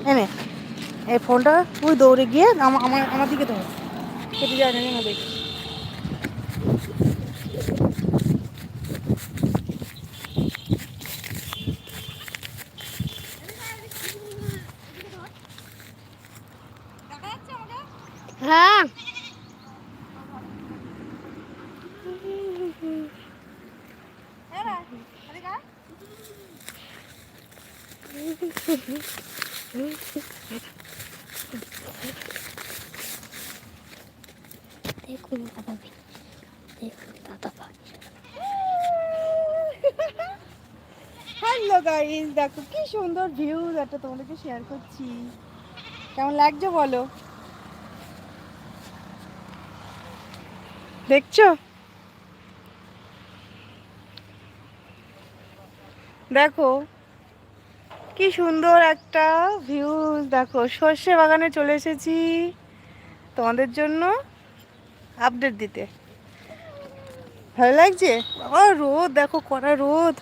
এনে এই ফোনটা তুই দৌড়ে গিয়ে আমার দিকে ধর, কেটে যায় না দেখি। হ্যাঁ দেখুন দাদা ভাই, দেখুন দাদা ভাই। হ্যালো গাইস, দেখো কি সুন্দর ভিউ, একটা তোমাদেরকে শেয়ার করছি। কেমন লাগছে বলো, দেখছো? দেখো কি সুন্দর একটা ভিউ। দেখো সর্ষে বাগানে চলে এসেছি তোমাদের জন্য আপডেট দিতে। ভালো লাগছে বাবা, রোদ দেখো, কড়া রোদ।